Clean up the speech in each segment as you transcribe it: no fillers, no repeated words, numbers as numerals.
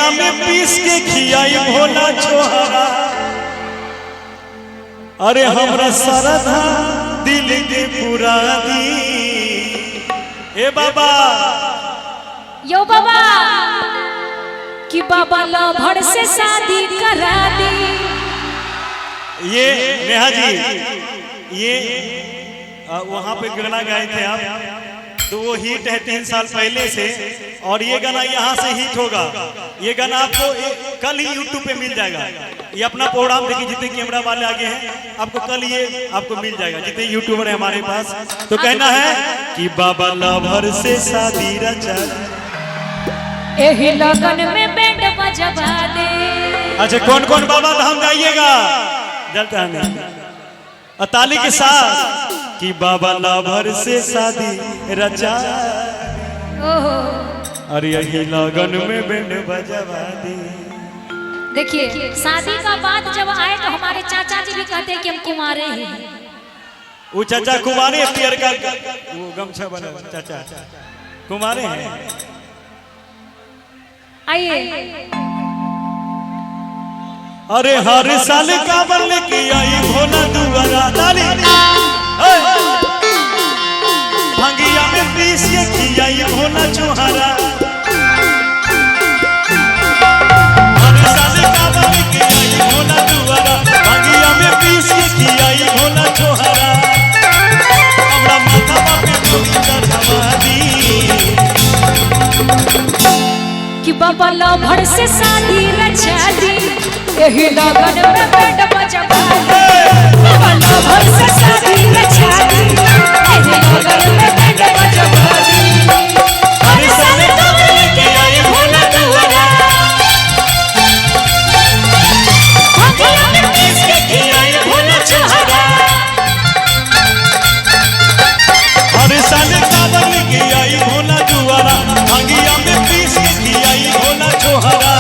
भंगिया में पीस के खियाई भोला छोहरा। अरे हमरा सरधा दिल के पूरा दी। ए बाबा यो बाबा कि बाबा लभड़ से शादी करा दी। ये नेहा जी ये वहाँ पे गाना गाए थे आप, तो वो हिट है 3 साल पहले से, और ये गाना यहाँ से हिट होगा। ये गाना आपको कल ही YouTube पे मिल जाएगा। ये अपना प्रोग्राम देखिए, जितने कैमरा वाले आगे हैं आपको कल ये आपको मिल जाएगा, जितने यूट्यूबर है हमारे पास। तो कहना है कि बाबा लभर से शादी रचा एही लगन में बैंड बजवा दे। अच्छा कौन कौन बाबा धाम जाइएगा जलता है ताली के साथ कि बाबा लभर से शादी रचा। अरे यही लगन में बैंड बजवा दी। देखिए शादी का बात जब आए तो हमारे चाचा जी भी कहते हैं कि हम कुमारे हैं। वो चाचा कुमारे पियर का वो गमछा बना चाचा कुमारे हैं। आइए अरे हर साल कांवर लेके आई भोला दुआरा। ताली भंगिया में पीस के खियाई भोला छोहरा। हर साल कांवर लेके आई भोला दुआरा। भंगिया में पीस के खियाई भोला छोहरा। हमरा माथा पे डोली चढ़वा दी कि बाबा लभड़ से शादी रचा दी। एही लगन में बैंड बजवा दे। बाबा लभड़ से शादी रचा दी। एही लगन में बैंड बजवा दी। हर साल कांवर लेके आई भोला दुआरा। भंगिया में पीस के खियाई भोला छोहरा। हर साल कांवर लेके आई भोला दुआरा। भंगिया में पीस के खियाई भोला छोहरा।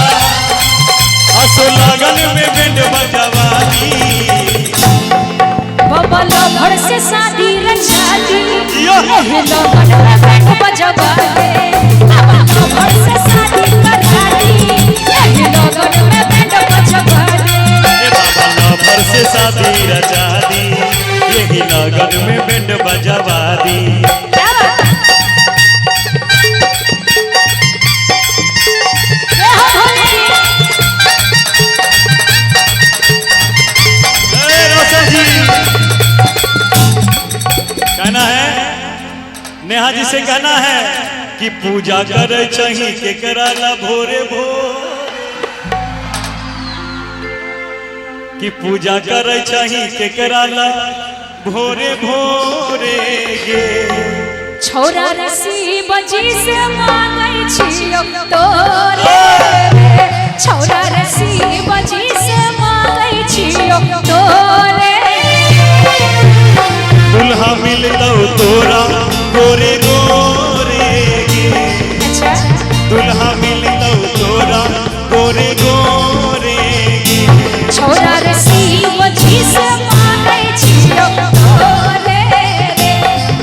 असो लगन में बैंड बजवा दी। बाबा लभड़ से शादी रचा दी। एही लगन में बैंड बजवा दे। बाबा लभड़ से शादी करा दी। एही लगन में बैंड बजवा दे। बाबा लभर से शादी रचा दी। यही लगन में बैंड बजवा दी। कहना है नेहा जी से कहना है कि पूजा करे चाहिए के कराला भोरे भोर। कि पूजा करे चाहिए के कराला भोरे भोरे गे। छोरा रसी बजी से मांगै छियो तोरे। छोरा रसी बजी से मांगै छियो तोरे। दुल्हा मिलतौ तोरा गोरे गोरे गे। दुल्हा मिलतौ तोरा गोरे गोरे गे। छोरा रसी बजी से मांगै छियो तोरे रे।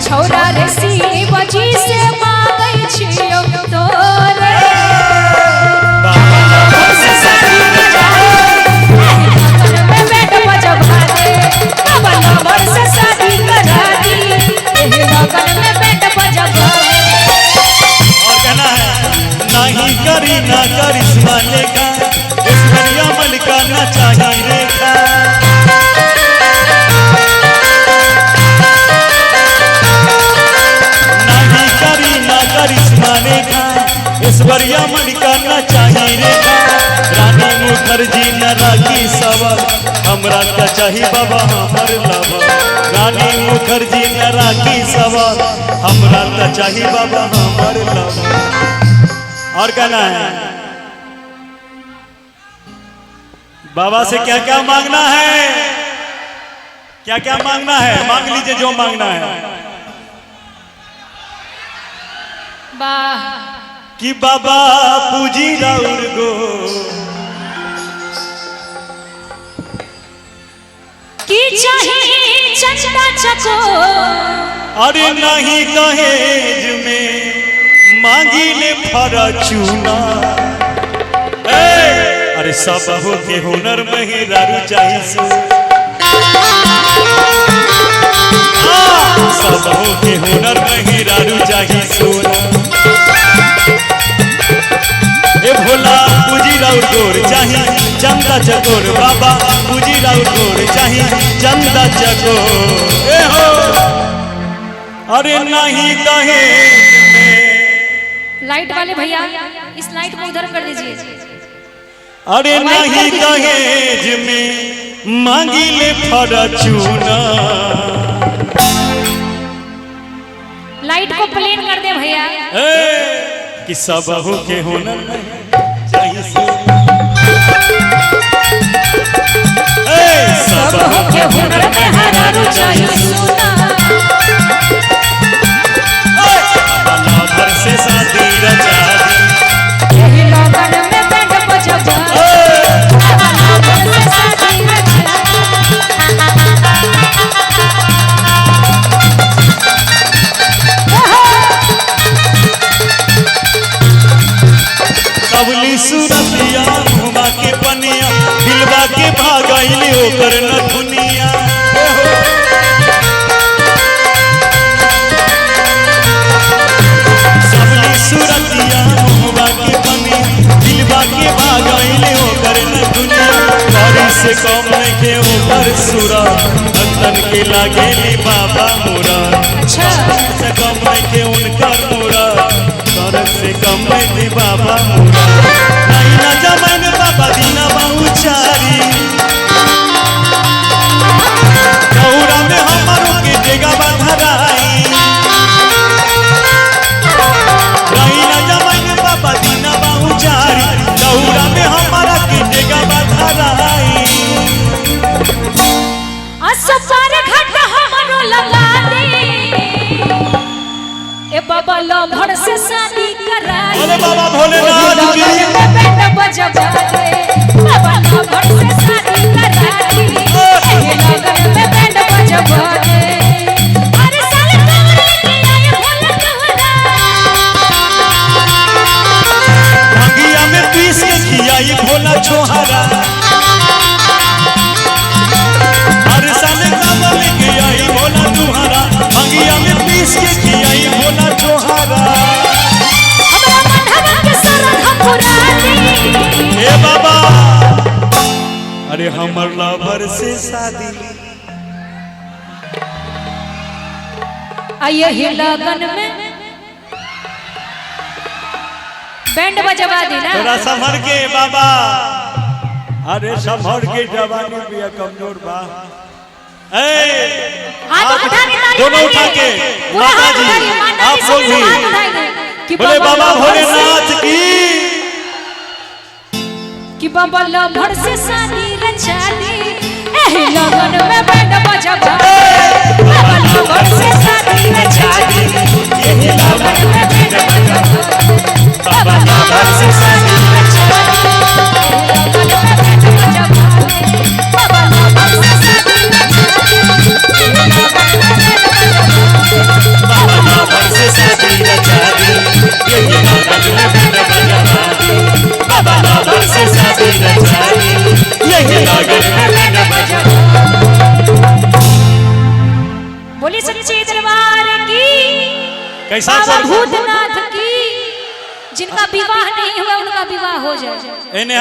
छोरा रसी बजी से मांगै छियो तोरे। बाबा लभड़ से शादी रचा दी। एही लगन में बैंड बजवा दे। बाबा लभड़ से शादी करा दी। एही लगन में बैंड बजवा दे। और कहना है नहीं करी ना करिश्मा लेखा। ऐश्वर्या मलिका ना चाहिए रेखा। नहीं करी ना करिश्मा लेखा। ऐश्वर्या मलिका ना चाहिए रेखा। रानी मुखर्जी न राखी सवाल। हमरा का चाहिए बाबा हमर लवर। रानी मुखर्जी न राखी सवाल। हमरा का चाहिए बाबा हमर लवर। और कहना है बाबा से क्या क्या मांगना है। क्या क्या मांगना है मांग लीजिए जो मांगना है। वाह कि बाबा पूजी राउर गो। की चाहिए चंदा चको। अरे नहीं दहेज में मांगी ले फॉर्च्यूनर। सब हो के हुनर में ही रारू चाहिए सब हो के हुनर में ही रारू चाहिए सोना ए भोला पूजी राउर गोर चाही चंदा चकोर बाबा पूजी राउर गोर चाही चंदा चकोर ए हो अरे नहीं कहे लाइट वाले भैया इस लाइट को उधर कर दीजिए। अरे नहीं दहेज में मांगी ले फॉर्च्यूनर लाइट को प्लेन कर दे भैया। कि सब हो के हुनर चाहिए सब हो के हुनर में हरारू चाहिए सोना भर से शादी रचा यही लगन में बैंड बजवा भर से शादी रचा कबली सूरतिया घुमा के पनिया दिलवा के भागैले ओकर न दुनिया सबली सूरतिया घुमा के पनिया दिलवा के भागैले ओकर न दुनिया करी से कम के ऊपर सूरा भक्तन के लागेली बाबा मोरा अच्छा से कम के उनकर मोरा करक से कम के बाबा मोरा नहीं ना जमन बाबा दीना बहुचारी गौरा में हमारो के जगह बधराई नहीं ना जमन बाबा दीना बहुचारी गौरा में हमारा के जगह बधराई असफर घाट हमरो लगा दे ए बाबा लभर से शादी करा अरे बाबा भोलेनाथ की बैंड बजवा दे बाबा लभर से शादी करा दे ए लगन में बैंड बजवा दे अरे साले कमरे के आए भोला तोहरा भंगिया में पीस के खियाई भोला छोहरा हर साल काबा में के आई भोला तुहरा भंगिया में पीस के खियाई भोला छोहरा हमरा मनहवा के सरधा पुरानी ए बाबा अरे हमर लवर से शादी आइए ही लगन में बैंड बजवा देना थोड़ा संभर के बाबा अरे संभर के जवानी भी कमजोर बा हाथ उठा के ताली दोनों मारिए। उठा के पूरा माता हाथ जी उठाइए, माता आप जी लोग सबसे हाथ भी उठाइए कि बोले बाबा भोलेनाथ की कि बाबा लभर से शादी रचा दी एही लगन में बैंड बजवा बाबा लभर से शादी रचा दी एही लगन में बैंड बजवा बाबा लभर से शादी रचा दी एही लगन में बैंड बजवा बाबा लभर से शादी रचा दी एही लगन में बैंड बजवा बाबा लवर से शादी रचा दी यही लगन में बैंड बजवा दी बाबा लवर से शादी रचा दी यही लगन में बैंड बजवा बोली सच्चे दरबार की कैसा बाबा सर भूतनाथ की जिनका विवाह नहीं हुआ उनका विवाह हो जाए।